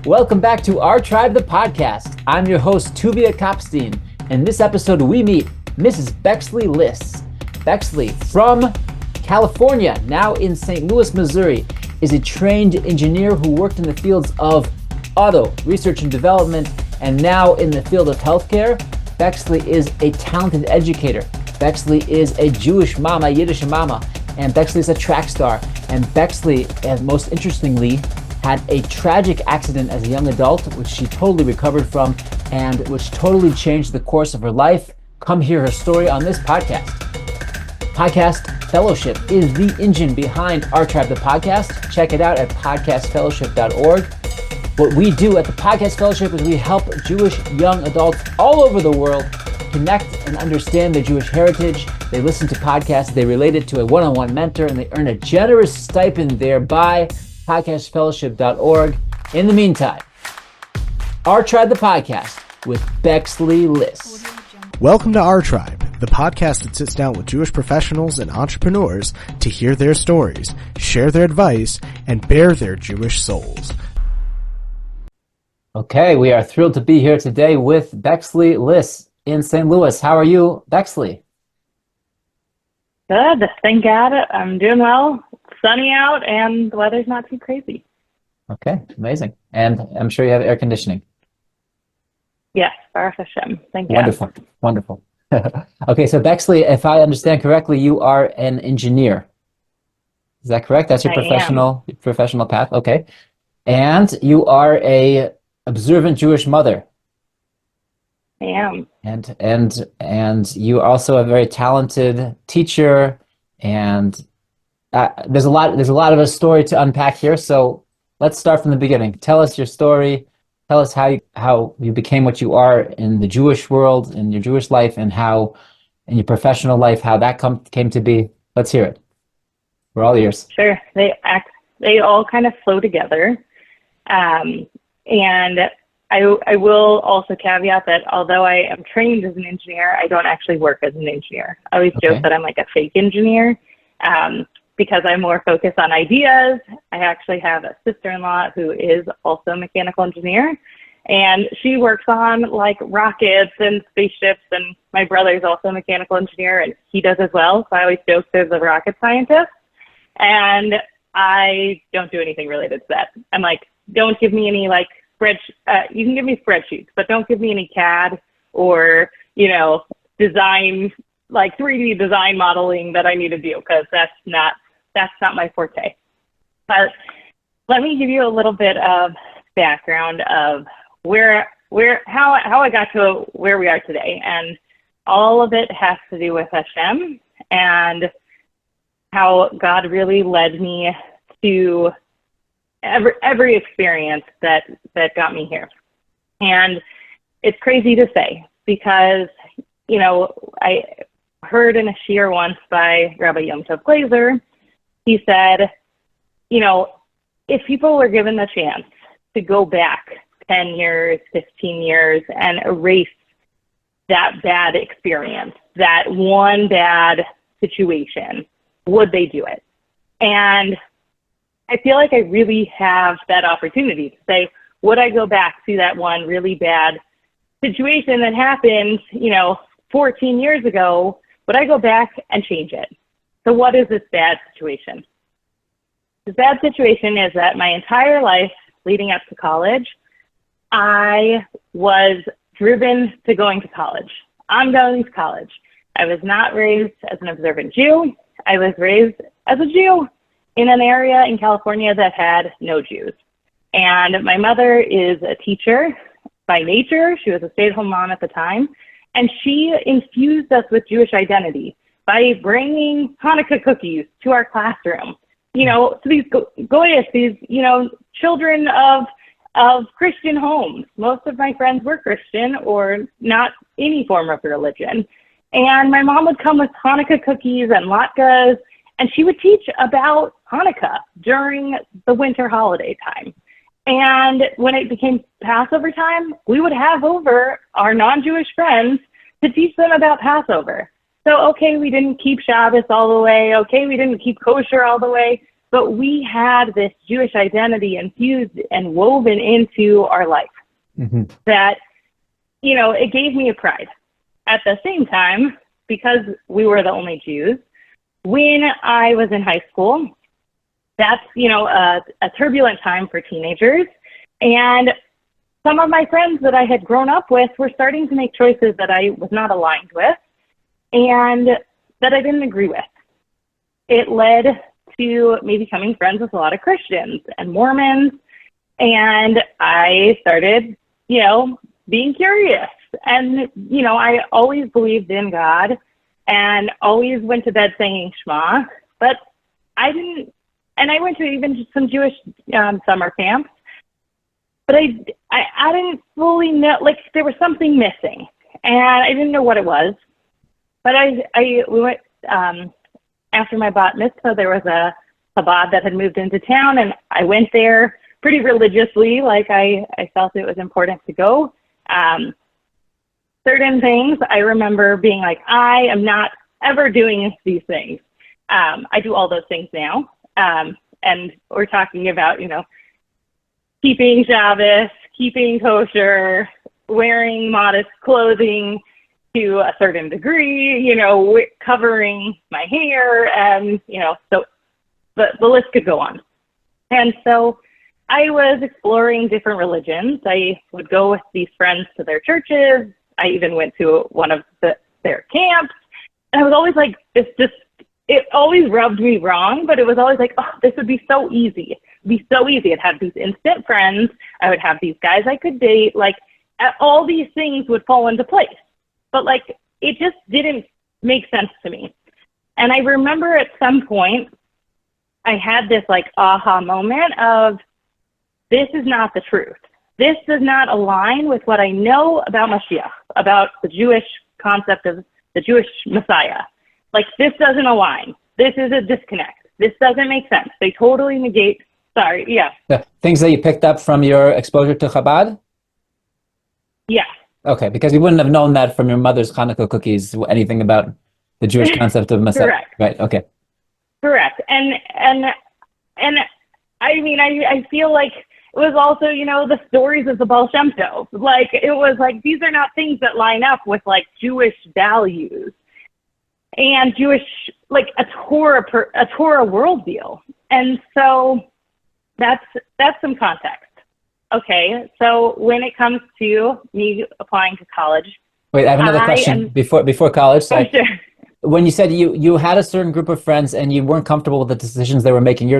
Welcome back to OurTribe, the podcast. I'm your host, Tuvia Kopstein. In this episode, we meet Mrs. Bexley Lyss. Bexley, from California, now in St. Louis, Missouri, is a trained engineer who worked in the fields of auto research and development, and now in the field of healthcare. Bexley is a talented educator. Bexley is a Jewish mama, Yiddish mama, and Bexley is a track star. And Bexley, and most interestingly, had a tragic accident as a young adult, which she totally recovered from, and which totally changed the course of her life. Come hear her story on this podcast. Podcast Fellowship is the engine behind OurTribe, the podcast. Check it out at podcastfellowship.org. What we do at the Podcast Fellowship is we help Jewish young adults all over the world connect and understand their Jewish heritage. They listen to podcasts, they relate it to a one-on-one mentor, and they earn a generous stipend thereby. Podcastfellowship.org. In the meantime, OurTribe, the podcast with Bexley Lyss. Welcome to OurTribe, the podcast that sits down with Jewish professionals and entrepreneurs to hear their stories, share their advice, and bare their Jewish souls. Okay, we are thrilled to be here today with Bexley Lyss in St. Louis. How are you, Bexley? Good, thank God. I'm doing well. Sunny out and the weather's not too crazy. Okay, amazing. And I'm sure you have air conditioning. Yes, Baruch Hashem. Thank Wonderful, wonderful. Okay, so Bexley, if I understand correctly, you are an engineer. Is that correct? That's your professional path. Okay, and you are a observant Jewish mother. I am. And you are also a very talented teacher, and there's a lot of a story to unpack here. So let's start from the beginning. Tell us your story. Tell us how you became what you are in the Jewish world, in your Jewish life, and how in your professional life, how that came to be. Let's hear it. We're all ears. Sure. They all kind of flow together. And I will also caveat that although I am trained as an engineer, I don't actually work as an engineer. I always joke that I'm like a fake engineer because I'm more focused on ideas. I actually have a sister-in-law who is also a mechanical engineer, and she works on like rockets and spaceships, and my brother's also a mechanical engineer, and he does as well. So I always joke there's a rocket scientist, and I don't do anything related to that. I'm like, don't give me any like you can give me spreadsheets, but don't give me any CAD or, design, like 3D design modeling that I need to do, because that's not my forte. But let me give you a little bit of background of how I got to where we are today. And all of it has to do with Hashem and how God really led me to every experience that got me here. And it's crazy to say because, I heard in a shiur once by Rabbi Yom Tov Glazer, he said, if people were given the chance to go back 10 years, 15 years and erase that bad experience, that one bad situation, would they do it? And I feel like I really have that opportunity to say, would I go back to that one really bad situation that happened, 14 years ago? Would I go back and change it? So what is this bad situation? This bad situation is that my entire life leading up to college, I was driven to going to college. I'm going to college. I was not raised as an observant Jew. I was raised as a Jew in an area in California that had no Jews. And my mother is a teacher by nature. She was a stay-at-home mom at the time. And she infused us with Jewish identity by bringing Hanukkah cookies to our classroom. So these goyas, these, children of Christian homes. Most of my friends were Christian or not any form of religion. And my mom would come with Hanukkah cookies and latkes, and she would teach about Hanukkah during the winter holiday time. And when it became Passover time, we would have over our non-Jewish friends to teach them about Passover. So, okay, we didn't keep Shabbos all the way. Okay, we didn't keep kosher all the way. but we had this Jewish identity infused and woven into our life that, you know, it gave me a pride. At the same time, because we were the only Jews, when I was in high school, that's, you know, a turbulent time for teenagers. And some of my friends that I had grown up with were starting to make choices that I was not aligned with and that I didn't agree with. It led to me becoming friends with a lot of Christians and Mormons. And I started, you know, being curious. And, you know, I always believed in God and always went to bed saying Shema, but I didn't, and I went to even some Jewish summer camps, but I didn't fully know, like there was something missing and I didn't know what it was. But we went, after my bat mitzvah, there was a Chabad that had moved into town, and I went there pretty religiously, like I felt it was important to go. Certain things, I remember being like, I am not ever doing these things. I do all those things now. And we're talking about, you know, keeping Shabbos, keeping kosher, wearing modest clothing to a certain degree, you know, covering my hair, and, you know, so the list could go on. And so I was exploring different religions. I would go with these friends to their churches. I even went to one of their camps. And I was always like, it always rubbed me wrong, but it was always like, oh, this would be so easy. It'd be so easy. I'd have these instant friends. I would have these guys I could date. Like, all these things would fall into place. But, like, it just didn't make sense to me. And I remember at some point, I had this, like, aha moment of, this is not the truth. This does not align with what I know about Mashiach, about the Jewish concept of the Jewish Messiah. Like, this doesn't align. This is a disconnect. This doesn't make sense. They totally negate. Sorry, yeah. The things that you picked up from your exposure to Chabad? Yeah. Okay, because you wouldn't have known that from your mother's Hanukkah cookies, anything about the Jewish concept of Messiah. Correct. Right, okay. Correct. And I mean, I feel like it was also, you know, the stories of the Baal Shem Tov. Like, it was like, these are not things that line up with, like, Jewish values and Jewish, like, a Torah worldview. And so that's some context. Okay, so when it comes to me applying to college. Wait, I have another question before college. So sure. When you said you had a certain group of friends and you weren't comfortable with the decisions they were making,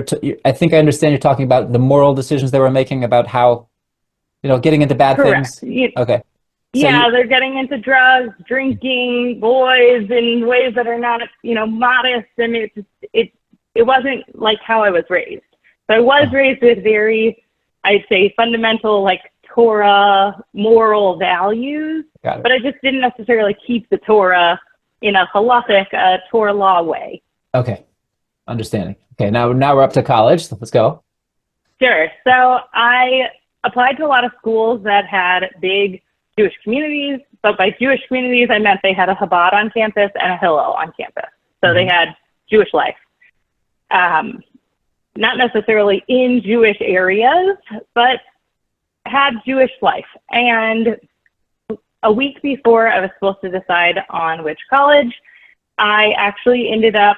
I think I understand you're talking about the moral decisions they were making about how, you know, getting into bad Correct. things. Okay. So yeah, they're getting into drugs, drinking, boys in ways that are not, you know, modest, and it wasn't like how I was raised. So I was raised with very, I'd say, fundamental, like, Torah moral values, but I just didn't necessarily keep the Torah in a halachic Torah law way. Okay, understanding. Okay, now we're up to college. So let's go. Sure. So I applied to a lot of schools that had big Jewish communities, but by Jewish communities, I meant they had a Chabad on campus and a Hillel on campus. So they had Jewish life. Not necessarily in Jewish areas, but had Jewish life. And a week before I was supposed to decide on which college, I actually ended up,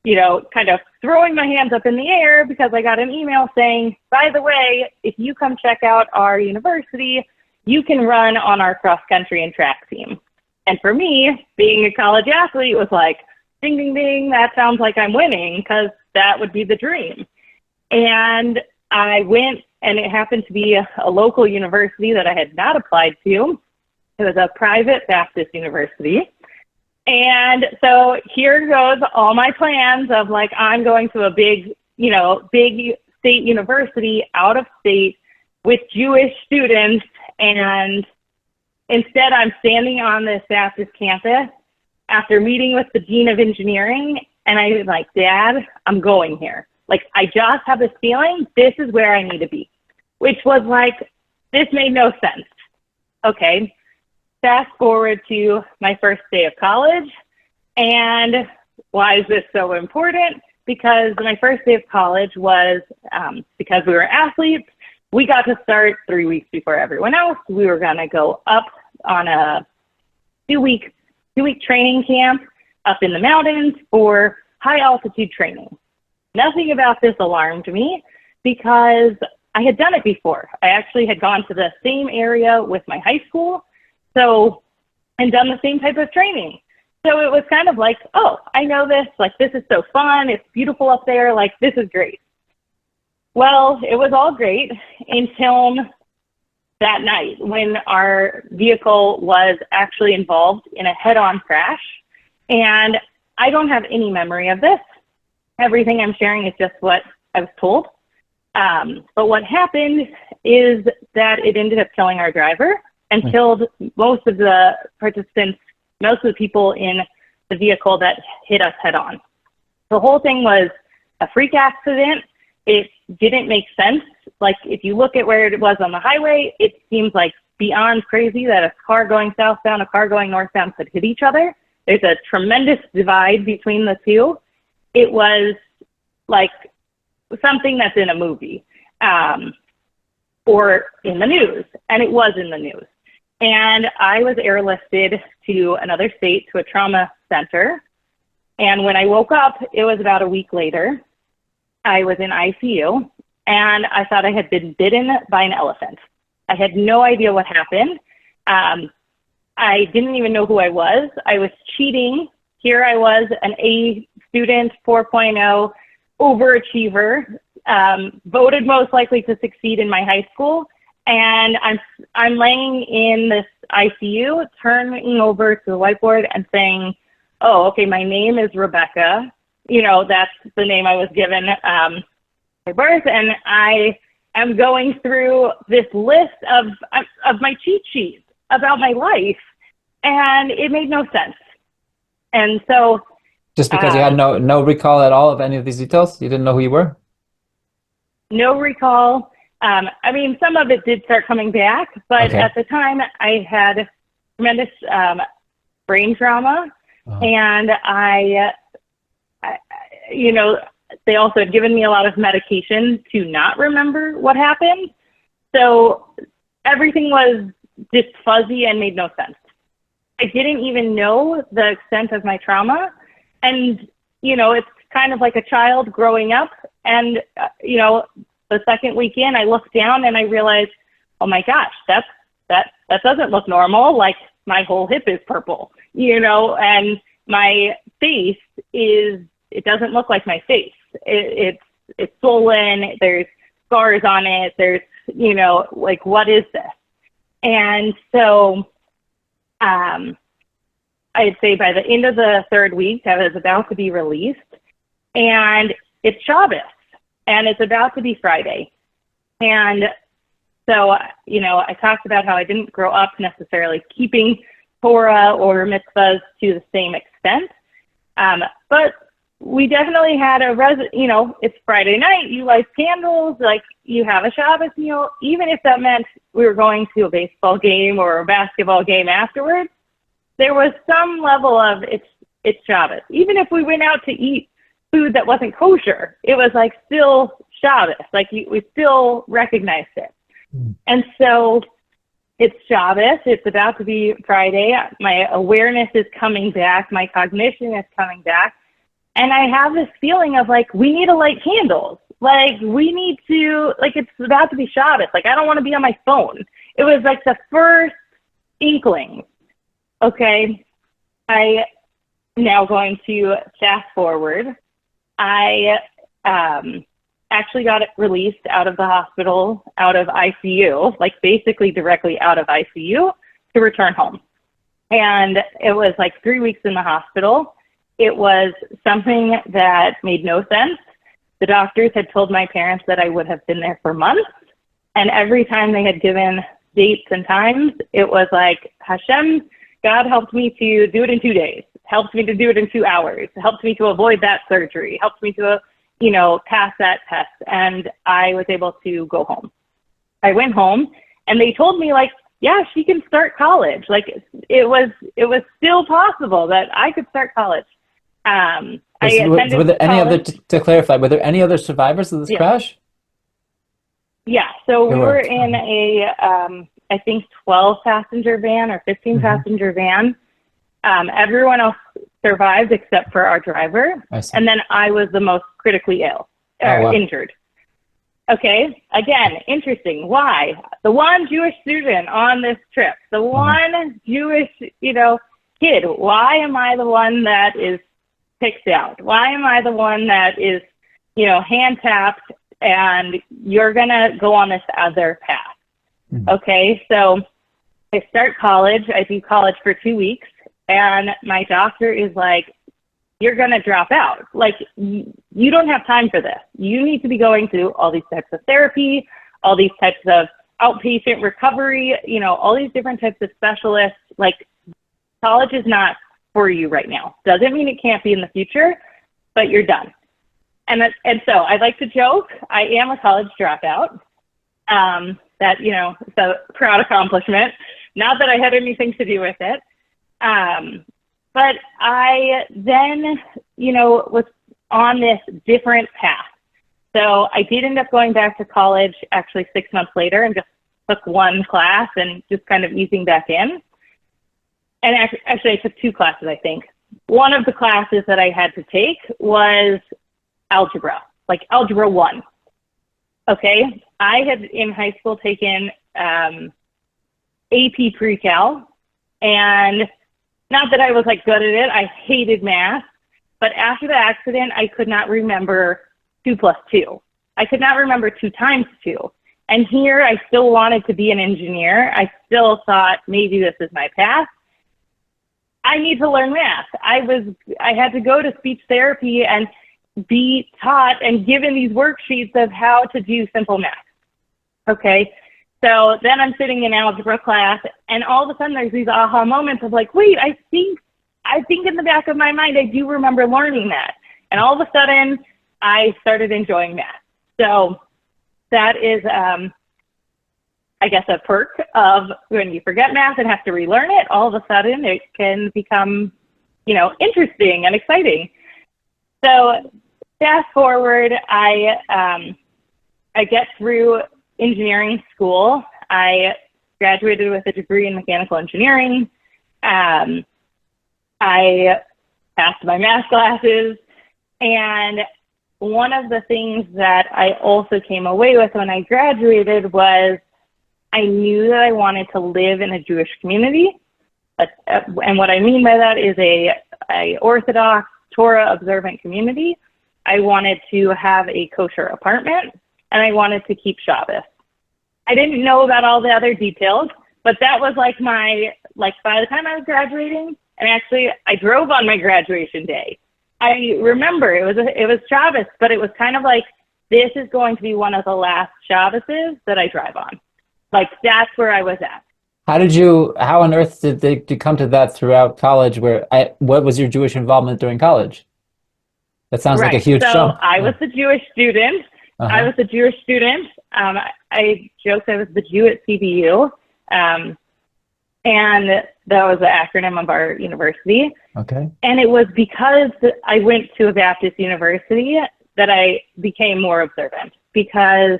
you know, kind of throwing my hands up in the air because I got an email saying, by the way, if you come check out our university, you can run on our cross country and track team. And for me, being a college athlete was like, ding, ding, ding, that sounds like I'm winning, because that would be the dream. And I went, and it happened to be a local university that I had not applied to. It was a private Baptist university. And so here goes all my plans of, like, I'm going to a big state university out of state with Jewish students. And instead, I'm standing on this Baptist campus after meeting with the dean of engineering. And I was like, Dad, I'm going here. Like, I just have this feeling this is where I need to be, which was like, this made no sense. Okay. Fast forward to my first day of college. And why is this so important? because my first day of college was, because we were athletes, we got to start 3 weeks before everyone else. We were going to go up on a two-week training camp up in the mountains for high altitude training. Nothing about this alarmed me because I had done it before. I actually had gone to the same area with my high school, and done the same type of training. So it was kind of like, oh, I know this, like, this is so fun, it's beautiful up there, like, this is great. Well, it was all great until that night when our vehicle was actually involved in a head-on crash. And I don't have any memory of this. Everything I'm sharing is just what I was told. But what happened is that it ended up killing our driver and killed most of the participants, most of the people in the vehicle that hit us head on. The whole thing was a freak accident. It didn't make sense. Like, if you look at where it was on the highway, it seems like beyond crazy that a car going southbound, a car going northbound could hit each other. There's a tremendous divide between the two. It was like something that's in a movie or in the news, and it was in the news. And I was airlifted to another state, to a trauma center. And when I woke up, it was about a week later. I was in ICU, and I thought I had been bitten by an elephant. I had no idea what happened. I didn't even know who I was. I was cheating. Here I was, an A student, 4.0, overachiever, voted most likely to succeed in my high school. And I'm laying in this ICU, turning over to the whiteboard and saying, oh, okay, my name is Rebecca. You know, that's the name I was given by birth. And I am going through this list of my cheat sheets about my life. And it made no sense. And so... Just because you had no recall at all of any of these details? You didn't know who you were? No recall. I mean, some of it did start coming back, but okay. At the time I had tremendous brain trauma, and I, you know, they also had given me a lot of medication to not remember what happened. So everything was just fuzzy and made no sense. I didn't even know the extent of my trauma. And, you know, it's kind of like a child growing up, and, you know, the second week in, I looked down and I realized, oh my gosh, that doesn't look normal. Like, my whole hip is purple, you know, and my face it doesn't look like my face. It's swollen. There's scars on it. There's, you know, like, what is this? And so, I'd say by the end of the third week, I was about to be released, and it's Shabbos. And it's about to be Friday. And so, you know, I talked about how I didn't grow up necessarily keeping Torah or mitzvahs to the same extent. But we definitely had you know, it's Friday night, you light candles, like, you have a Shabbos meal, even if that meant we were going to a baseball game or a basketball game afterwards, there was some level of it's Shabbos. Even if we went out to eat food that wasn't kosher, it was like still Shabbos, like we still recognized it. And so it's Shabbos, it's about to be Friday, my awareness is coming back, my cognition is coming back, and I have this feeling of like, we need to light candles, like we need to, like, it's about to be Shabbos, like I don't want to be on my phone. It was like the first inkling. Okay, I now going to fast forward. I actually got released out of the hospital, out of ICU, like basically directly out of ICU to return home. And it was like 3 weeks in the hospital. It was something that made no sense. The doctors had told my parents that I would have been there for months. And every time they had given dates and times, it was like, Hashem, God helped me to do it in 2 days. Helped me to do it in 2 hours, helped me to avoid that surgery, helped me to, you know, pass that test. And I was able to go home. I went home and they told me, like, yeah, she can start college. Like, it was still possible that I could start college. I Were attended there any other, college. to clarify, were there any other survivors of this Yeah. crash? Yeah, so There we were. were in a, I think 12 passenger van or 15 passenger van. Everyone else survived except for our driver. I see. And then I was the most critically ill, Oh, wow. injured. Okay, again, interesting. Why? The one Jewish student on this trip, the one Jewish, kid, why am I the one that is picked out? Why am I the one that is, hand tapped and you're going to go on this other path? Okay, so I start college. I do college for 2 weeks, and my doctor is like, you're going to drop out. Like, you don't have time for this. You need to be going to all these types of therapy, all these types of outpatient recovery, all these different types of specialists. Like, college is not for you right now. Doesn't mean it can't be in the future, but you're done. And so I like to joke, I am a college dropout. That, it's a proud accomplishment. Not that I had anything to do with it. But I then, was on this different path. So I did end up going back to college actually 6 months later and just took one class and just kind of easing back in. And actually I took 2 classes, I think. One of the classes that I had to take was algebra, like algebra 1. Okay, I had in high school taken AP pre-cal, and not that I was like good at it, I hated math, but after the accident, I could not remember 2 plus 2. I could not remember 2 times 2. And here I still wanted to be an engineer. I still thought maybe this is my path. I need to learn math. I had to go to speech therapy and be taught and given these worksheets of how to do simple math. Okay, so then I'm sitting in algebra class, and all of a sudden there's these aha moments of like, wait, I think in the back of my mind I do remember learning that. And all of a sudden I started enjoying math. So that is, I guess, a perk of when you forget math and have to relearn it, all of a sudden it can become, interesting and exciting. So fast forward, I get through engineering school. I graduated with a degree in mechanical engineering. I passed my math classes. And one of the things that I also came away with when I graduated was I knew that I wanted to live in a Jewish community. And what I mean by that is a Orthodox, Torah observant community. I wanted to have a kosher apartment, and I wanted to keep Shabbos. I didn't know about all the other details, but that was by the time I was graduating, and actually I drove on my graduation day. I remember it was Shabbos, but it was kind of like, this is going to be one of the last Shabboses that I drive on. Like, that's where I was at. How on earth did you come to that throughout college? What was your Jewish involvement during college? That sounds like a huge jump. I was a Jewish student. I was a Jewish student. I joked I was the Jew at CBU. And that was the acronym of our university. Okay. And it was because I went to a Baptist university that I became more observant, because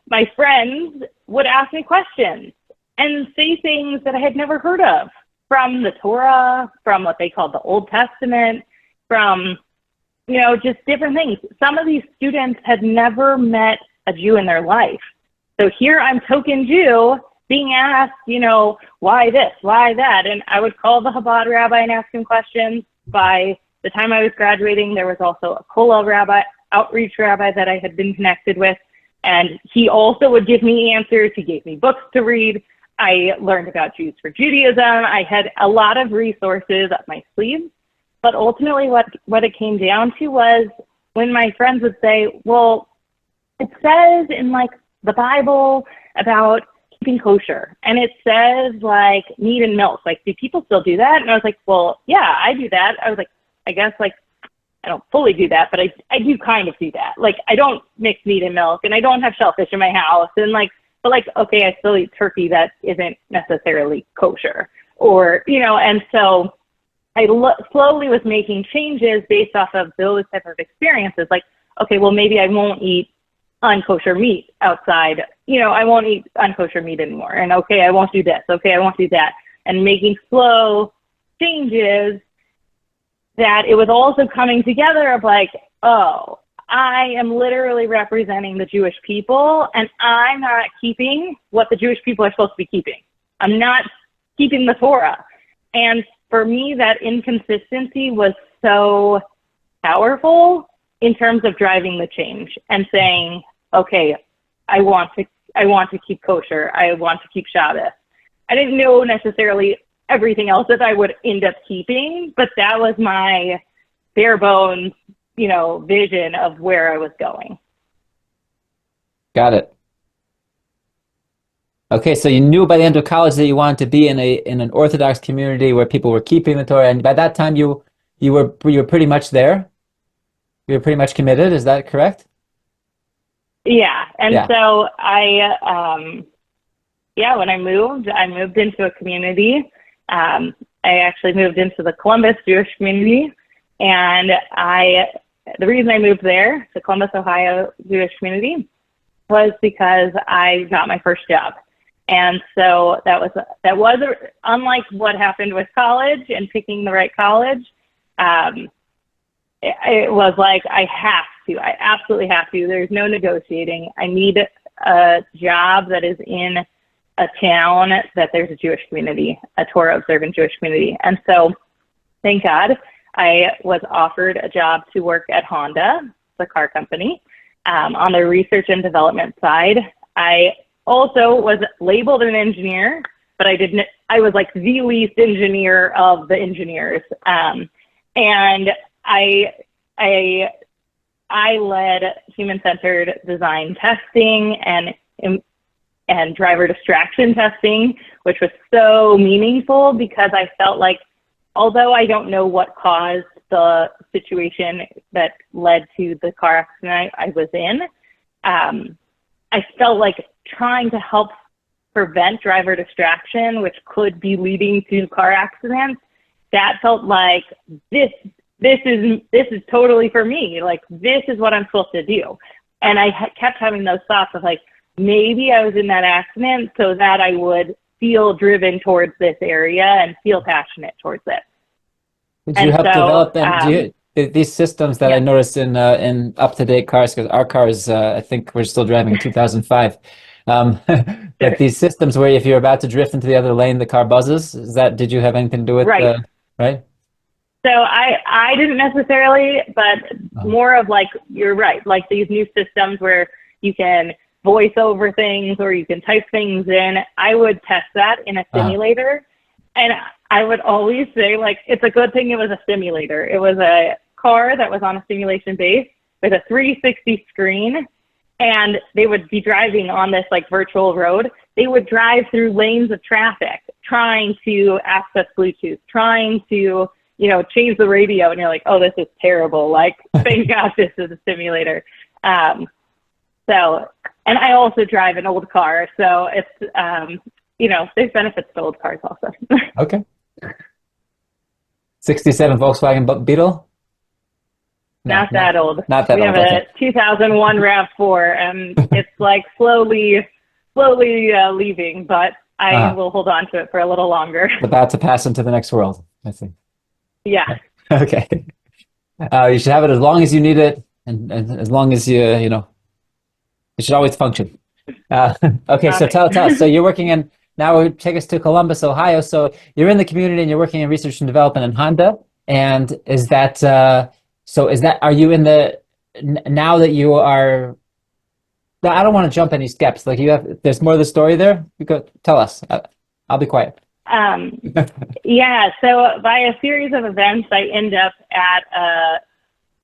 my friends would ask me questions and say things that I had never heard of, from the Torah, from what they called the Old Testament, from, just different things. Some of these students had never met a Jew in their life. So here I'm token Jew being asked, why this, why that? And I would call the Chabad rabbi and ask him questions. By the time I was graduating, there was also a Kollel rabbi, outreach rabbi that I had been connected with. And he also would give me answers. He gave me books to read. I learned about Jews for Judaism. I had a lot of resources up my sleeve. But ultimately what it came down to was when my friends would say, well, it says in the Bible about keeping kosher, and it says meat and milk. Do people still do that? And I was like, well, yeah, I do that. I was like, I guess I don't fully do that, but I do kind of do that. I don't mix meat and milk, and I don't have shellfish in my house, and okay, I still eat turkey that isn't necessarily kosher, or, and so slowly was making changes based off of those type of experiences. Like, okay, well, maybe I won't eat unkosher meat outside. I won't eat unkosher meat anymore. And okay, I won't do this. Okay, I won't do that. And making slow changes that it was also coming together of like, oh, I am literally representing the Jewish people, and I'm not keeping what the Jewish people are supposed to be keeping. I'm not keeping the Torah. And for me, that inconsistency was so powerful in terms of driving the change and saying, okay, I want to keep kosher. I want to keep Shabbos. I didn't know necessarily everything else that I would end up keeping, but that was my bare bones, vision of where I was going. Got it. Okay, so you knew by the end of college that you wanted to be in an Orthodox community where people were keeping the Torah, and by that time you were pretty much there. You were pretty much committed. Is that correct? Yeah, and Yeah. so when I moved into a community. I actually moved into the Columbus Jewish community, and the reason I moved there, the Columbus, Ohio Jewish community, was because I got my first job. And so that was unlike what happened with college and picking the right college. It was like, I absolutely have to. There's no negotiating. I need a job that is in a town that there's a Jewish community, a Torah observant Jewish community. And so thank God I was offered a job to work at Honda, the car company, on the research and development side. I also was labeled an engineer, but I was like the least engineer of the engineers. And I led human-centered design testing and driver distraction testing, which was so meaningful because I felt like, although I don't know what caused the situation that led to the car accident I was in, I felt like trying to help prevent driver distraction, which could be leading to car accidents, that felt like this is totally for me. Like, this is what I'm supposed to do. And I kept having those thoughts of like, maybe I was in that accident so that I would feel driven towards this area and feel passionate towards it. Did you help develop them? These systems that yeah. I noticed in up-to-date cars, because our cars, I think we're still driving 2005. But these systems where if you're about to drift into the other lane, the car buzzes. Did you have anything to do with right? Right. So I didn't necessarily, but more of like, you're right, like these new systems where you can voice over things or you can type things in. I would test that in a simulator. And I would always say, like, it's a good thing it was a simulator. It was a car that was on a simulation base with a 360 screen, and they would be driving on this like virtual road. They would drive through lanes of traffic, trying to access Bluetooth, trying to, change the radio. And you're like, oh, this is terrible. Like, thank God this is a simulator. And I also drive an old car. So it's, there's benefits to old cars also. Okay. 67 Volkswagen Beetle? Not that old. Not that old. We have okay. a 2001 RAV4, and it's like slowly leaving, but I will hold on to it for a little longer. About to pass into the next world, I think. Yeah. Okay. You should have it as long as you need it, and as long as it should always function. Okay, so tell us. So you're working in. Now take us to Columbus, Ohio. So you're in the community and you're working in research and development in Honda. And is that are you in now that you are? I don't want to jump any steps. Like there's more of the story there. You go tell us. I'll be quiet. Yeah. So by a series of events, I end up at a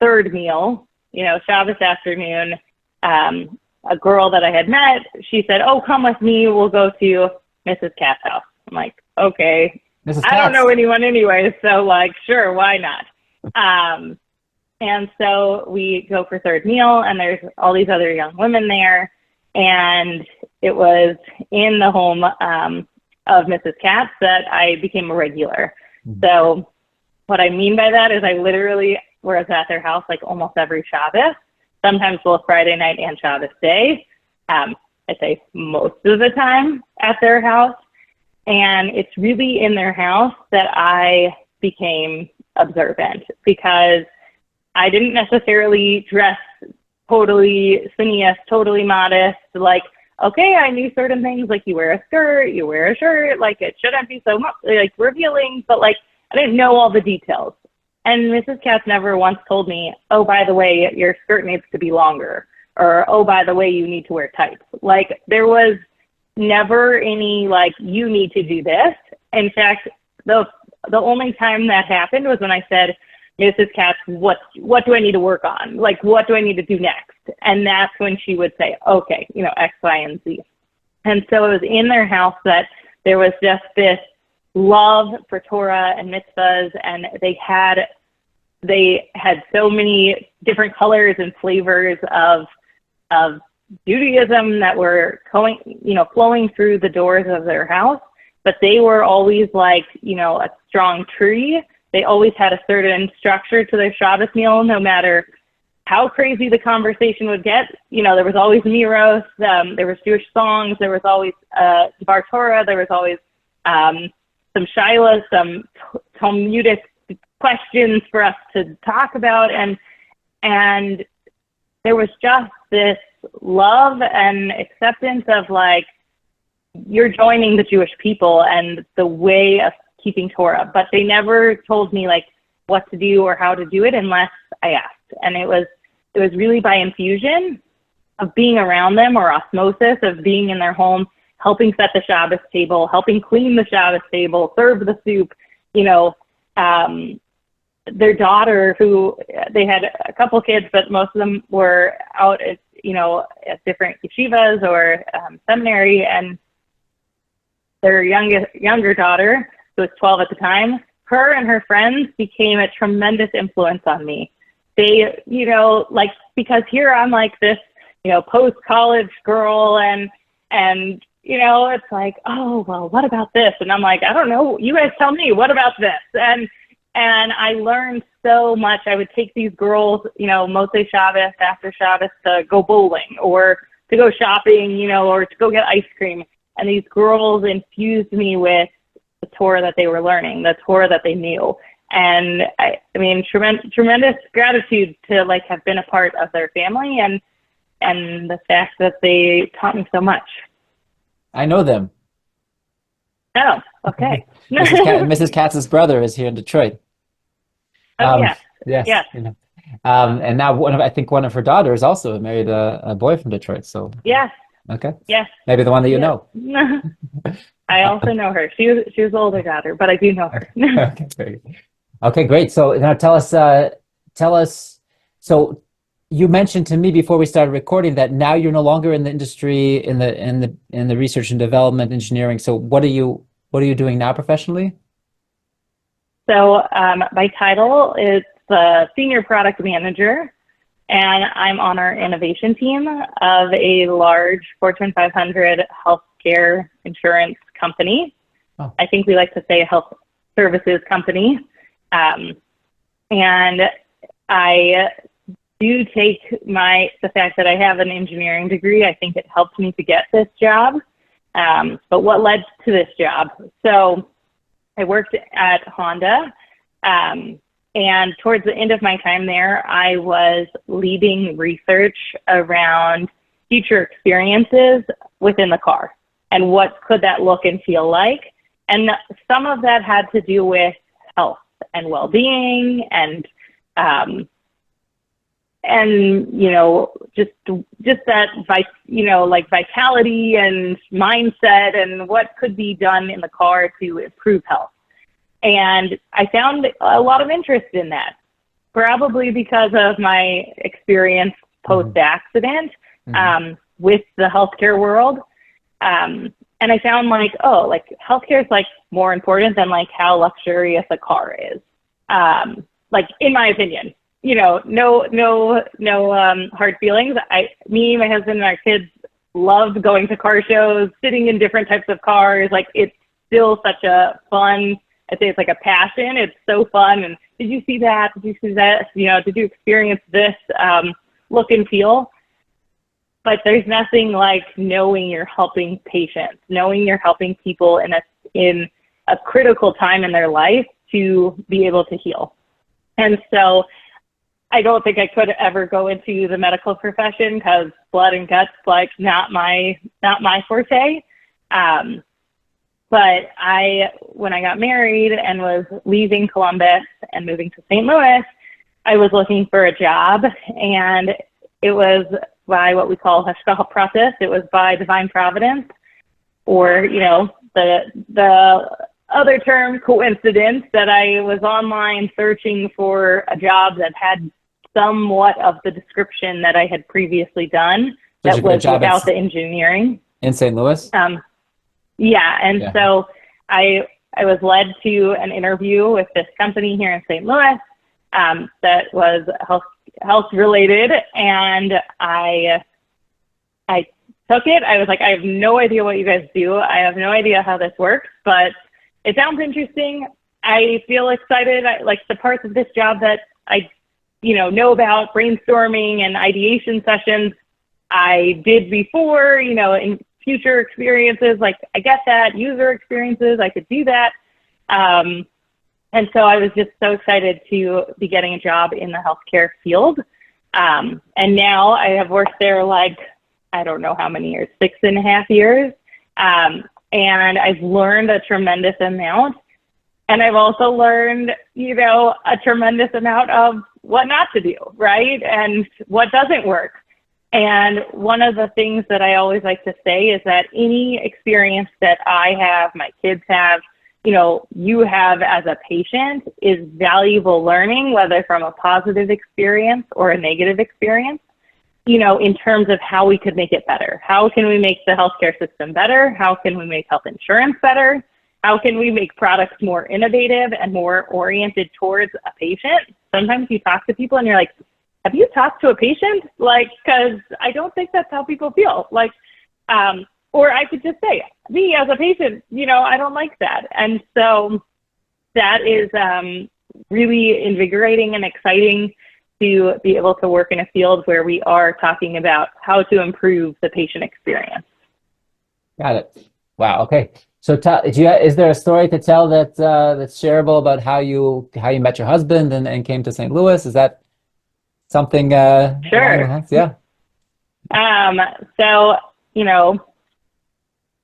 third meal. Shabbos afternoon. A girl that I had met, she said, "Oh, come with me. We'll go to Mrs. Katz's house." I'm like, okay. Mrs. I don't know anyone anyway, so like, sure, why not? And so we go for third meal, and there's all these other young women there, and it was in the home of Mrs. Katz that I became a regular. Mm-hmm. So what I mean by that is I literally was at their house like almost every Shabbos, sometimes both Friday night and Shabbos day. I'd say most of the time at their house. And it's really in their house that I became observant, because I didn't necessarily dress totally tznius, totally modest. Like, okay, I knew certain things, like you wear a skirt, you wear a shirt, like it shouldn't be so much like revealing, but like I didn't know all the details. And Mrs. Katz never once told me, oh, by the way, your skirt needs to be longer, or oh, by the way, you need to wear tights. Like, there was never any like, you need to do this. In fact, the only time that happened was when I said, Mrs. Katz, what do I need to work on? Like, what do I need to do next? And that's when she would say, okay, you know, X, Y, and Z. And so it was in their house that there was just this love for Torah and mitzvahs, and they had so many different colors and flavors of Judaism that were going, you know, flowing through the doors of their house. But they were always like, you know, a strong tree. They always had a certain structure to their Shabbos meal, no matter how crazy the conversation would get. You know, there was always miros, there was Jewish songs, there was always Dvar Torah, there was always some shilas, some Talmudic questions for us to talk about, and there was just this love and acceptance of like, you're joining the Jewish people and the way of keeping Torah. But they never told me like what to do or how to do it unless I asked. And it was really by infusion of being around them, or osmosis of being in their home, helping set the Shabbos table, helping clean the Shabbos table, serve the soup. You know, their daughter, who they had a couple kids, but most of them were out at, you know, at different yeshivas or seminary, and their younger daughter, who was 12 at the time, her and her friends became a tremendous influence on me. They, you know, like, because here I'm like this, you know, post-college girl, and you know, it's like, oh, well, what about this? And I'm like, I don't know, you guys tell me, what about this? And I learned so much. I would take these girls, you know, Motzei Shabbos, after Shabbos, to go bowling or to go shopping, you know, or to go get ice cream. And these girls infused me with the Torah that they were learning, the Torah that they knew. And I mean, tremendous gratitude to like have been a part of their family, and the fact that they taught me so much. I know them. Oh, okay. Mrs. Katz's brother is here in Detroit. Oh, yeah. Yes. You know. And now I think one of her daughters also married a boy from Detroit. So yes. Okay. Yes. Maybe the one that you know. I also know her. She was the older daughter, but I do know her. Okay, very good. Okay, great. So now tell us. So you mentioned to me before we started recording that now you're no longer in the industry, in the research and development engineering. So what are you doing now professionally? So my title is Senior Product Manager, and I'm on our innovation team of a large Fortune 500 healthcare insurance company. Oh. I think we like to say a health services company. And I do take the fact that I have an engineering degree, I think it helped me to get this job. But what led to this job? So I worked at Honda, and towards the end of my time there, I was leading research around future experiences within the car and what could that look and feel like. And some of that had to do with health and well-being, and you know, just that, you know, like vitality and mindset and what could be done in the car to improve health. And I found a lot of interest in that, probably because of my experience post-accident with the healthcare world. And I found like, oh, like healthcare is like more important than like how luxurious a car is. Like in my opinion, you know, no hard feelings. Me, my husband, and our kids loved going to car shows, sitting in different types of cars. Like, it's still such a fun I'd say it's like a passion. It's so fun. And did you see that? Did you see that? You know, did you experience this look and feel? But there's nothing like knowing you're helping patients, knowing you're helping people in a critical time in their life to be able to heal. And so I don't think I could ever go into the medical profession because blood and guts, like not my forte. But when I got married and was leaving Columbus and moving to St. Louis, I was looking for a job, and it was by what we call hashgacha process. It was by divine providence, or, you know, the other term, coincidence, that I was online searching for a job that had somewhat of the description that I had previously done, that was without the engineering. In St. Louis? Yeah, and so I was led to an interview with this company here in St. Louis that was health related, and I took it. I was like, I have no idea what you guys do. I have no idea how this works, but it sounds interesting. I feel excited. I like the parts of this job that I know about, brainstorming and ideation sessions, I did before, in future experiences. Like, I get that. User experiences, I could do that. And so I was just so excited to be getting a job in the healthcare field. And now I have worked there I don't know how many years, 6.5 years. And I've learned a tremendous amount. And I've also learned, a tremendous amount of what not to do, right? And what doesn't work. And one of the things that I always like to say is that any experience that I have, my kids have, you have as a patient is valuable learning, whether from a positive experience or a negative experience, in terms of how we could make it better. How can we make the healthcare system better? How can we make health insurance better? How can we make products more innovative and more oriented towards a patient? Sometimes you talk to people and you're like, have you talked to a patient? Because I don't think that's how people feel. Or I could just say, me as a patient, I don't like that. And so that is really invigorating and exciting to be able to work in a field where we are talking about how to improve the patient experience. Got it. Wow. Okay. So is there a story to tell that's shareable about how you met your husband and came to St. Louis? Is that something? Sure. Yeah. So,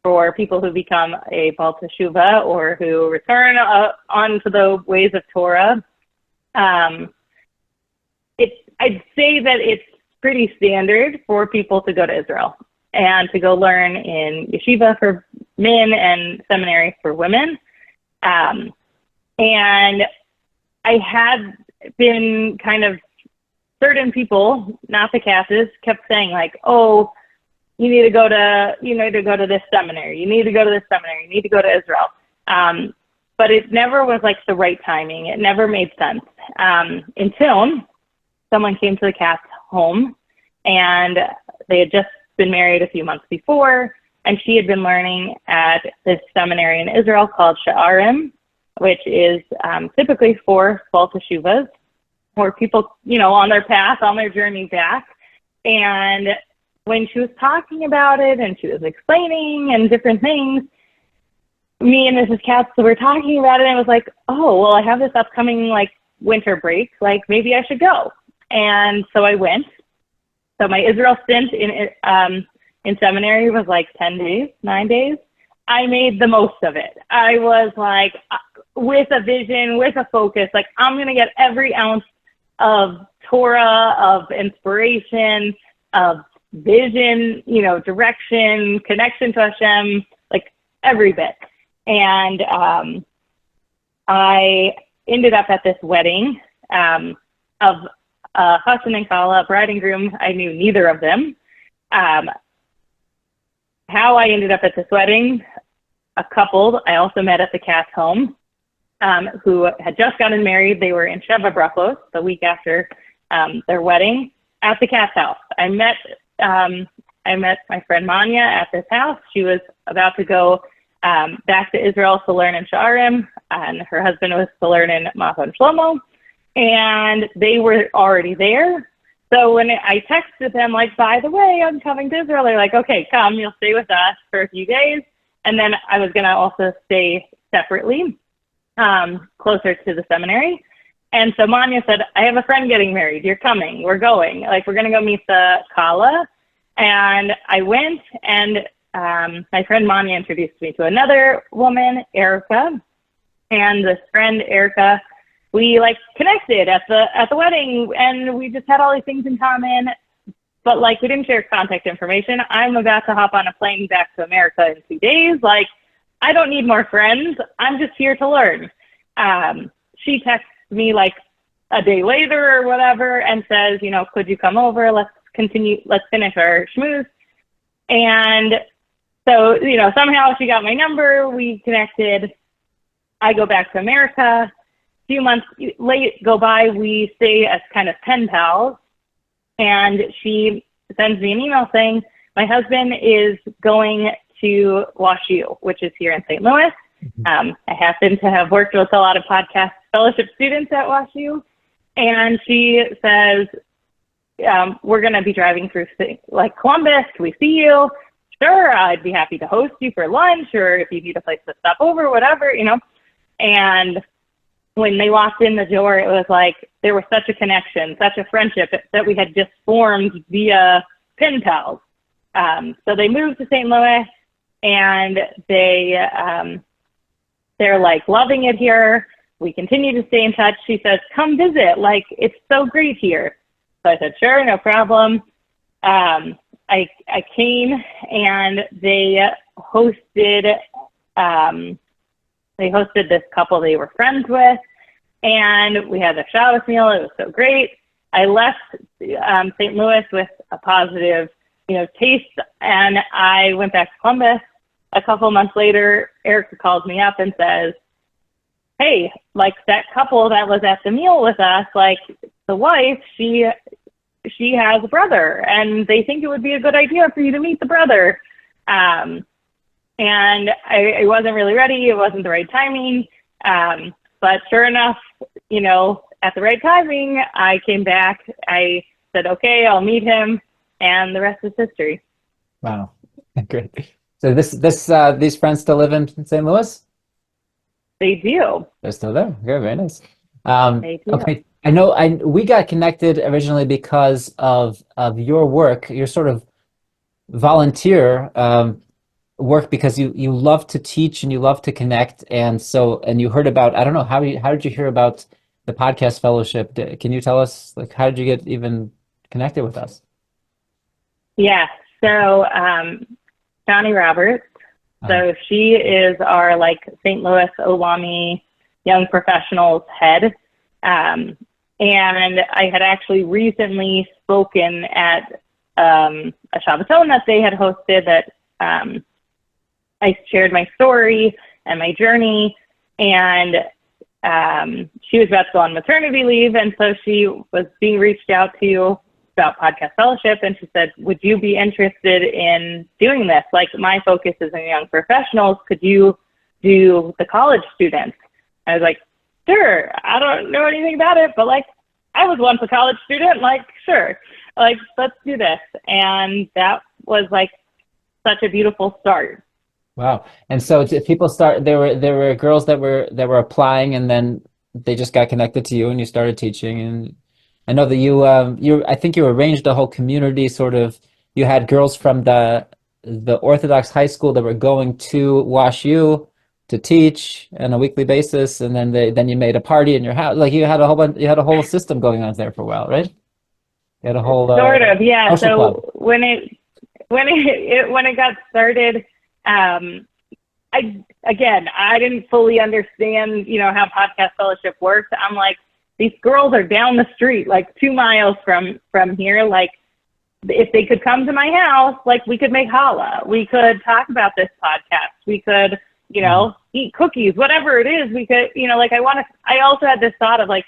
for people who become a Baal Teshuva or who return onto the ways of Torah, I'd say that it's pretty standard for people to go to Israel and to go learn in yeshiva for men and seminary for women. And I had been kind of, certain people, not the Casses, kept saying oh, you need to go to this seminary. You need to go to this seminary. You need to go to Israel. But it never was the right timing. It never made sense until someone came to the Cass home, and they had just been married a few months before, and she had been learning at this seminary in Israel called Sha'arim, which is typically for Baal Teshuvas, or people, on their path, on their journey back. And when she was talking about it and she was explaining and different things, me and Mrs. Katz were talking about it, and I was like, oh, well, I have this upcoming winter break, maybe I should go. And so I went. So my Israel stint in seminary was 10 days, 9 days. I made the most of it. I was with a vision, with a focus, I'm going to get every ounce of Torah, of inspiration, of vision, direction, connection to Hashem, every bit. And I ended up at this wedding of husband and kala, bride and groom. I knew neither of them. How I ended up at this wedding, a couple I also met at the Cass home, who had just gotten married. They were in Sheva Brachos the week after their wedding at the Cass house. I met my friend Manya at this house. She was about to go back to Israel to learn in Sha'arim, and her husband was to learn in Machon Shlomo, and they were already there. So when I texted them, like, by the way, I'm coming to Israel, they're like, okay, come, you'll stay with us for a few days. And then I was going to also stay separately, closer to the seminary. And so Manya said, I have a friend getting married. You're coming. We're going. Like, we're going to go meet the Kala. And I went, and my friend Manya introduced me to another woman, Erica. And this friend, Erica, we like connected at the wedding, and we just had all these things in common. But like, we didn't share contact information. I'm about to hop on a plane back to America in 2 days. Like, I don't need more friends. I'm just here to learn. She texts me like a day later or whatever and says, you know, could you come over? Let's finish our schmooze. And so, you know, somehow she got my number. We connected. I go back to America. A few months go by. We stay as kind of pen pals. And she sends me an email saying, my husband is going to WashU, which is here in St. Louis. I happen to have worked with a lot of podcast fellowship students at WashU. And she says, we're going to be driving through like Columbus. Can we see you? Sure, I'd be happy to host you for lunch, or if you need a place to stop over, whatever, you know. And when they walked in the door, it was like there was such a connection, such a friendship that we had just formed via pen pals. So they moved to St. Louis, and they're like loving it here. We continue to stay in touch. She says, come visit. Like, it's so great here. So I said, sure, no problem. I came, and they hosted this couple they were friends with, and we had a Shabbos meal. It was so great. I left St. Louis with a positive, you know, taste, and I went back to Columbus. A couple months later, Erica calls me up and says, hey, like, that couple that was at the meal with us, like, the wife, she has a brother, and they think it would be a good idea for you to meet the brother. And I wasn't really ready. It wasn't the right timing. But sure enough, you know, at the right timing, I came back. I said, okay, I'll meet him. And the rest is history. Wow. Great. So these friends still live in St. Louis? They do. They're still there. Good, very nice. They do. Okay. I know we got connected originally because of your work, your sort of volunteer work, because you love to teach and you love to connect, and you heard about, I don't know, how did you hear about the podcast fellowship? Can you tell us, like, how did you get even connected with us? Yeah. So Johnny Roberts. So she is our like St. Louis Olami Young Professionals head. And I had actually recently spoken at a Shabbaton that they had hosted that I shared my story and my journey, and she was about to go on maternity leave, and so she was being reached out to about podcast fellowship, and she said, would you be interested in doing this? Like, my focus is in young professionals. Could you do the college students? I was like, sure. I don't know anything about it, but like, I was once a college student. Like, sure, like, let's do this. And that was like such a beautiful start. Wow. And so people there were girls that were applying, and then they just got connected to you and you started teaching. And I know that I think you arranged a whole community, sort of. You had girls from the Orthodox high school that were going to WashU to teach on a weekly basis, and then you made a party in your house. Like, you had a whole system going on there for a while, right? You had a whole sort of, yeah. So club. when it got started, I didn't fully understand, you know, how podcast fellowship works. I'm like, these girls are down the street, like 2 miles from here. Like, if they could come to my house, like, we could make challah. We could talk about this podcast. We could, you know, eat cookies, whatever it is. We could, you know, like, I also had this thought of like,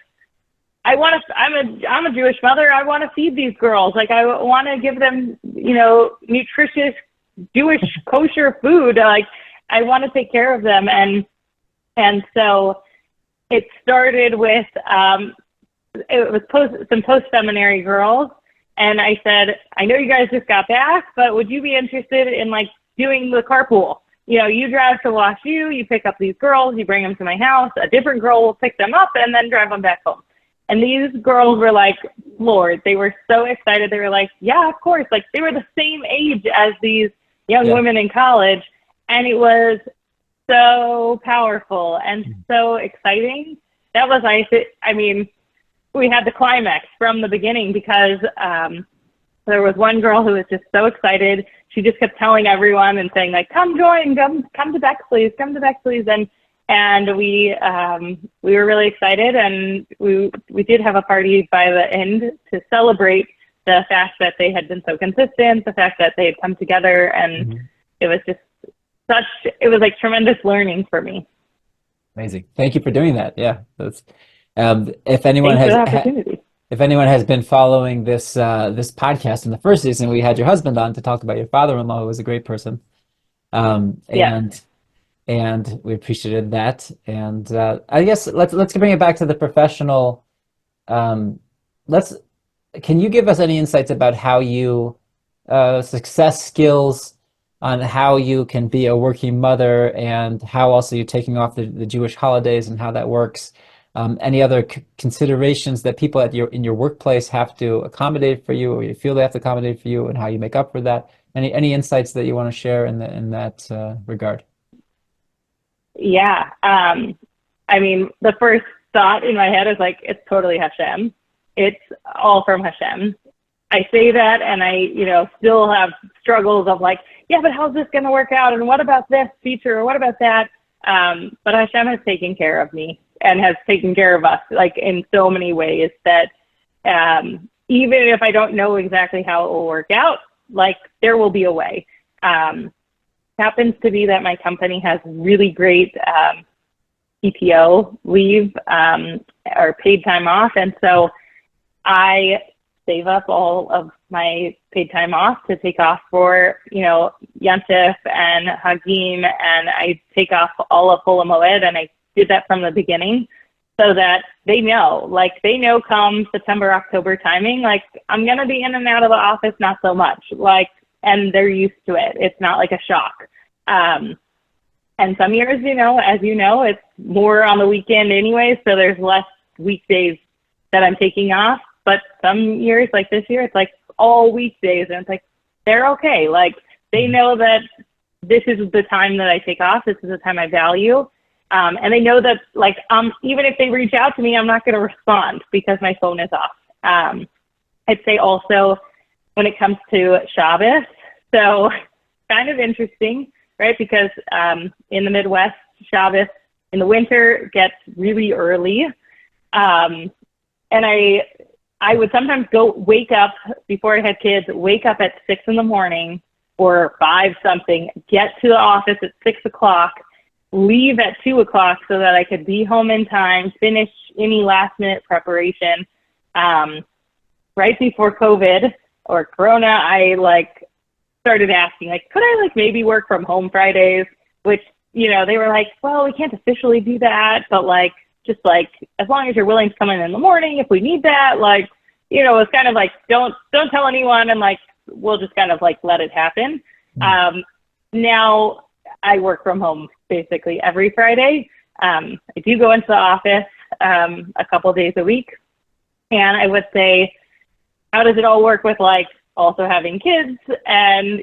I'm a Jewish mother. I want to feed these girls. Like, I want to give them, you know, nutritious Jewish kosher food. Like, I want to take care of them. And so it started with, it was some post-seminary girls. And I said, I know you guys just got back, but would you be interested in like doing the carpool? You know, you drive to Wash U, you pick up these girls, you bring them to my house, a different girl will pick them up and then drive them back home. And these girls were like floored. They were so excited. They were like, yeah, of course. Like they were the same age as these young women in college. And it was so powerful and so exciting. That was nice. I mean, we had the climax from the beginning because there was one girl who was just so excited. She just kept telling everyone and saying like, come join, come to Bexley's, come to Bexley's. And we were really excited, and we did have a party by the end to celebrate the fact that they had been so consistent, the fact that they had come together, and it was just it was like tremendous learning for me. Amazing. Thank you for doing that. Yeah. That's, if anyone has been following this podcast in the first season, we had your husband on to talk about your father-in-law, who was a great person. And we appreciated that. And I guess let's bring it back to the professional. Can you give us any insights about how you success skills on how you can be a working mother, and how also you're taking off the Jewish holidays and how that works? Any other considerations that people in your workplace have to accommodate for you, or you feel they have to accommodate for you, and how you make up for that? Any insights that you want to share in that regard? Yeah. I mean, the first thought in my head is like, it's totally Hashem. It's all from Hashem. I say that, and I, still have struggles of like, yeah, but how's this going to work out? And what about this feature? Or what about that? But Hashem has taken care of me and has taken care of us, like in so many ways that even if I don't know exactly how it will work out, like there will be a way. Happens to be that my company has really great PTO leave or paid time off. And so I save up all of my paid time off to take off for, Yantif and Hagim, and I take off all of Hol HaMoed, and I did that from the beginning so that they know come September, October timing, like I'm going to be in and out of the office, not so much, and they're used to it. It's not like a shock. And some years, as you know, it's more on the weekend anyway, so there's less weekdays that I'm taking off. But some years, like this year, it's like all weekdays, and it's like they're okay. Like they know that this is the time that I take off. This is the time I value. And they know that, like, even if they reach out to me, I'm not going to respond because my phone is off. I'd say also when it comes to Shabbos, so kind of interesting, right? Because in the Midwest, Shabbos in the winter gets really early. And I would sometimes wake up before I had kids, wake up at 6 a.m. or 5 something, get to the office at 6 o'clock, leave at 2 o'clock so that I could be home in time, finish any last minute preparation. Right before COVID or Corona, I started asking, could I maybe work from home Fridays, which, they were like, well, we can't officially do that, but just as long as you're willing to come in the morning, if we need that, it's kind of don't tell anyone, and we'll just kind of let it happen. Now I work from home basically every Friday. I do go into the office a couple days a week, and I would say, how does it all work with also having kids and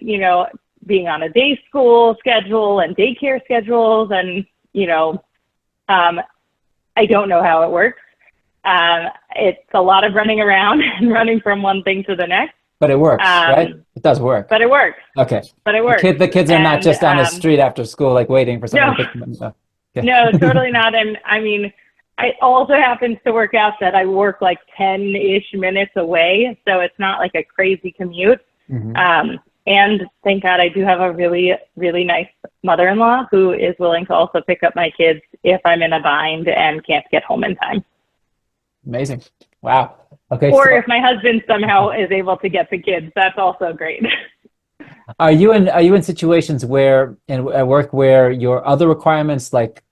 being on a day school schedule and daycare schedules, and I don't know how it works. It's a lot of running around and running from one thing to the next. But it works, right? It does work. But it works. Okay. But it works. The kids are not just on the street after school, waiting for someone to pick them up. Okay. No, totally not. And I mean, it also happens to work out that I work 10-ish minutes away. So it's not a crazy commute. Mm-hmm. And thank God I do have a really, really nice mother-in-law who is willing to also pick up my kids if I'm in a bind and can't get home in time. Amazing. Wow. Okay. Or if my husband somehow is able to get the kids, that's also great. Are you in situations where at work where your other requirements like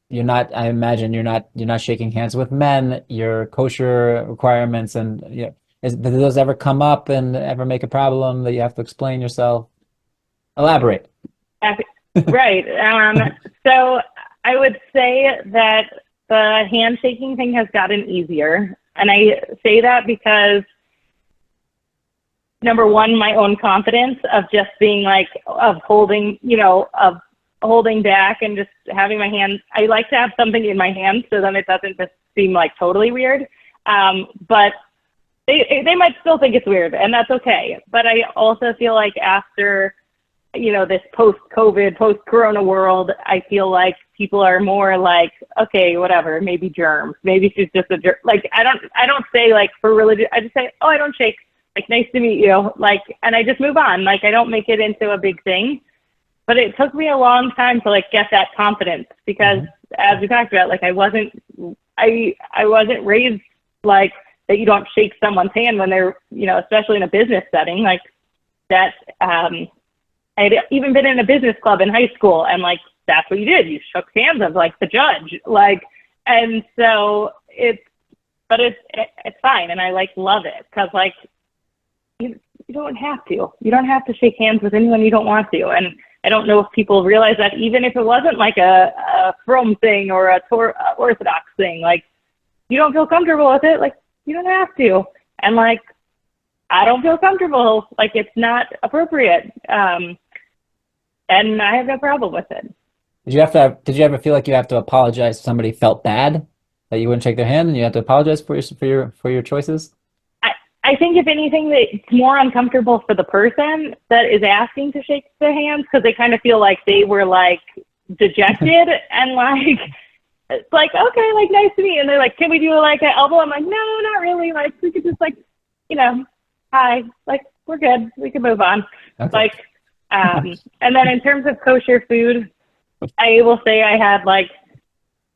you're not, I imagine you're not shaking hands with men, your kosher requirements, and yeah, do those ever come up and ever make a problem that you have to explain yourself? Elaborate. Right. So I would say that the handshaking thing has gotten easier. And I say that because number one, my own confidence of just being like, of holding, of holding back and just having my hand. I like to have something in my hand so then it doesn't just seem like totally weird. But they might still think it's weird, and that's okay. But I also feel like after, this post-COVID, post-corona world, I feel like people are more like, okay, whatever, maybe germs. Maybe she's just a germ. Like, I don't say like for religion, I just say, oh, I don't shake. Like, nice to meet you. Like, and I just move on. Like, I don't make it into a big thing. But it took me a long time to like get that confidence because as we talked about, like I wasn't raised like that you don't shake someone's hand when they're, especially in a business setting like that. I'd even been in a business club in high school and like, that's what you did. You shook hands of like the judge, like, and so it's fine. And I like love it because like, you don't have to shake hands with anyone you don't want to. And I don't know if people realize that even if it wasn't like a Fromm thing or a Orthodox thing, like you don't feel comfortable with it, like you don't have to. And like, I don't feel comfortable, like it's not appropriate. And I have no problem with it. Did you ever feel like you have to apologize if somebody felt bad that you wouldn't shake their hand and you have to apologize for your choices? I think if anything, that it's more uncomfortable for the person that is asking to shake their hands because they kind of feel like they were like dejected and like, it's like, okay, like nice to meet you. And they're like, can we do like an elbow? I'm like, no, not really. Like we could just like, hi, like we're good. We can move on. Okay. Like, and then in terms of kosher food, I will say I had like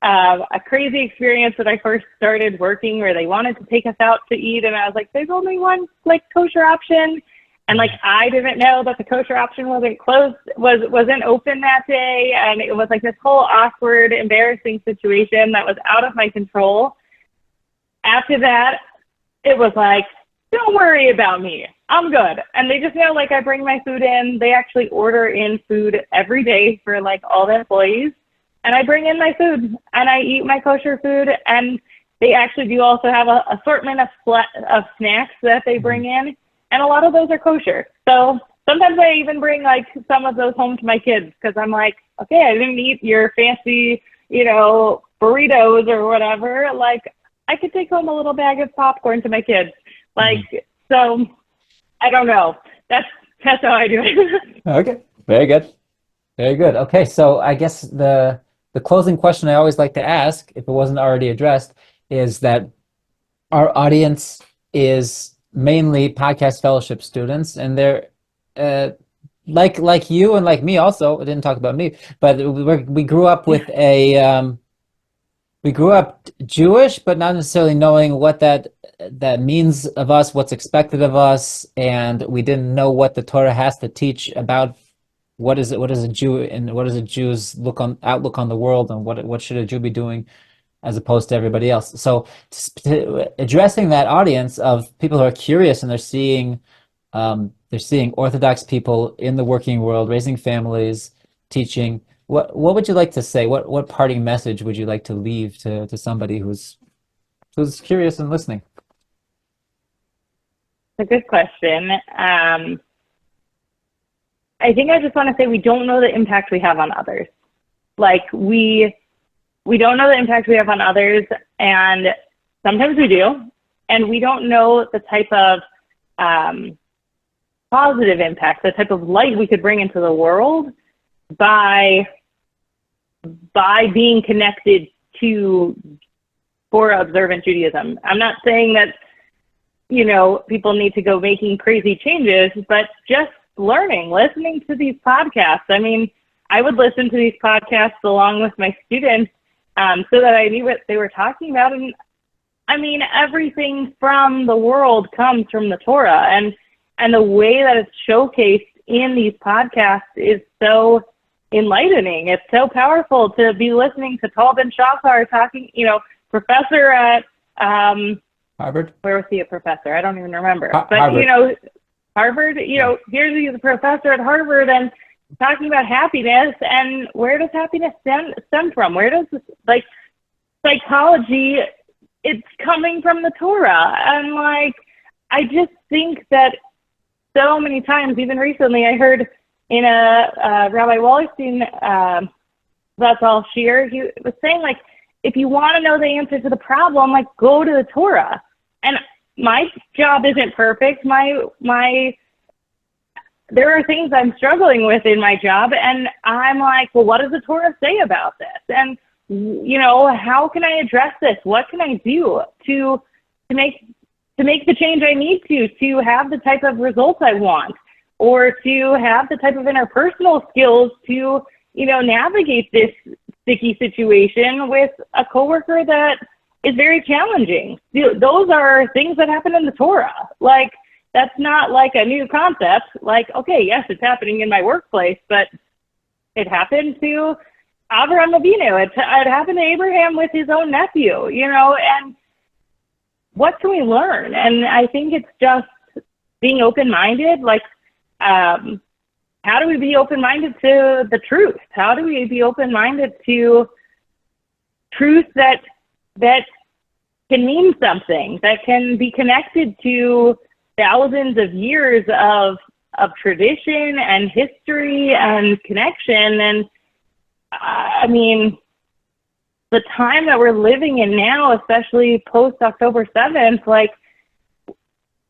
a crazy experience when I first started working where they wanted to take us out to eat. And I was like, there's only one like kosher option. And like, I didn't know that the kosher option wasn't open that day. And it was like this whole awkward, embarrassing situation that was out of my control. After that, it was like, don't worry about me. I'm good. And they just know like I bring my food in. They actually order in food every day for like all the employees. And I bring in my food and I eat my kosher food. And they actually do also have an assortment of snacks that they bring in. And a lot of those are kosher. So sometimes I even bring like some of those home to my kids because I'm like, okay, I didn't eat your fancy, burritos or whatever. Like I could take home a little bag of popcorn to my kids. Like, so I don't know. That's how I do it. Okay. Very good. Very good. Okay. So I guess the closing question I always like to ask, if it wasn't already addressed, is that our audience is mainly podcast fellowship students, and they're like you and like me also. I didn't talk about me, but we grew up with we grew up Jewish, but not necessarily knowing what that means of us, what's expected of us, and we didn't know what the Torah has to teach about what is a Jew and what is a Jew's outlook on the world, and what should a Jew be doing as opposed to everybody else. So addressing that audience of people who are curious and they're seeing Orthodox people in the working world, raising families, teaching. What would you like to say? What parting message would you like to leave to somebody who's curious and listening? It's a good question. I think I just want to say we don't know the impact we have on others. Like we don't know the impact we have on others, and sometimes we do, and we don't know the type of positive impact, the type of light we could bring into the world by being connected for observant Judaism. I'm not saying that, people need to go making crazy changes, but just listening to these podcasts. I mean, I would listen to these podcasts along with my students so that I knew what they were talking about. And I mean, everything from the world comes from the Torah. And And the way that it's showcased in these podcasts is so enlightening. It's so powerful to be listening to Talbin Shahar talking, professor at Harvard. Where was he a professor? I don't even remember. But Harvard. Harvard. Here's a professor at Harvard and talking about happiness. And where does happiness stem from? Where does this, psychology? It's coming from the Torah, and I just think that so many times, even recently, I heard in a Rabbi Wallerstein that's all sheer. He was saying if you want to know the answer to the problem, go to the Torah. And my job isn't perfect. There are things I'm struggling with in my job, and I'm well, what does the Torah say about this? And how can I address this? What can I do to make the change I need to have the type of results I want, or to have the type of interpersonal skills to navigate this sticky situation with a coworker that is very challenging. Those are things that happen in the Torah. That's not a new concept. Okay, yes, it's happening in my workplace, but it happened to Avraham Avinu. It happened to Abraham with his own nephew, and what can we learn? And I think it's just being open-minded. How do we be open-minded to the truth? How do we be open-minded to truth that can mean something, that can be connected to thousands of years of tradition and history and connection? And the time that we're living in now, especially post October 7th,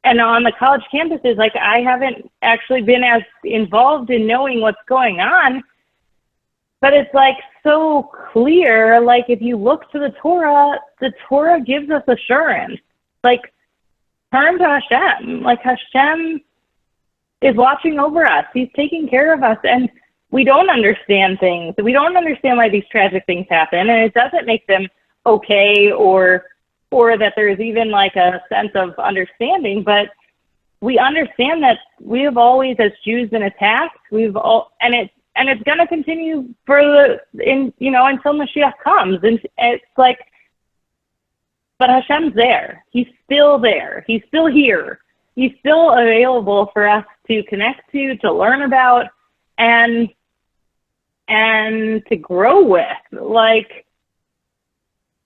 and on the college campuses, I haven't actually been as involved in knowing what's going on, but it's so clear. If you look to the Torah gives us assurance. Turn to Hashem. Hashem is watching over us. He's taking care of us, and we don't understand things. We don't understand why these tragic things happen, and it doesn't make them okay or that there's even a sense of understanding. But we understand that we have always, as Jews, been attacked. And it's going to continue until Mashiach comes. And it's but Hashem's there. He's still there. He's still here. He's still available for us to connect to learn about, and to grow with.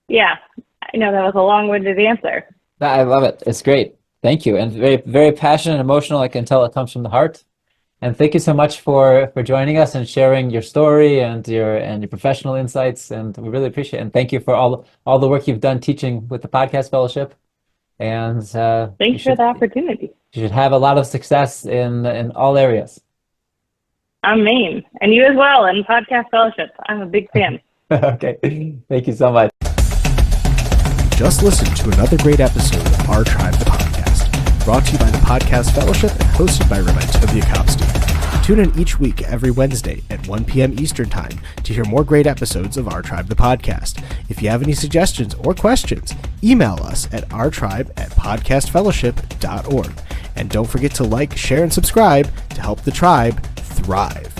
Yeah, I know that was a long-winded answer. I love it. It's great. Thank you. And very, very passionate and emotional. I can tell it comes from the heart. And thank you so much for joining us and sharing your story and your professional insights. And we really appreciate it. And thank you for all the work you've done teaching with the Podcast Fellowship. And thanks for the opportunity. You should have a lot of success in all areas. Amen. And you as well, and Podcast Fellowship. I'm a big fan. Okay. Thank you so much. Just listen to another great episode of OurTribe, the podcast, brought to you by the Podcast Fellowship and hosted by Rabbi Tovia Kopstein. Tune in each week every Wednesday at 1 p.m. Eastern Time to hear more great episodes of OurTribe, the podcast. If you have any suggestions or questions, email us at ourtribe@podcastfellowship.org. And don't forget to like, share, and subscribe to help the tribe thrive.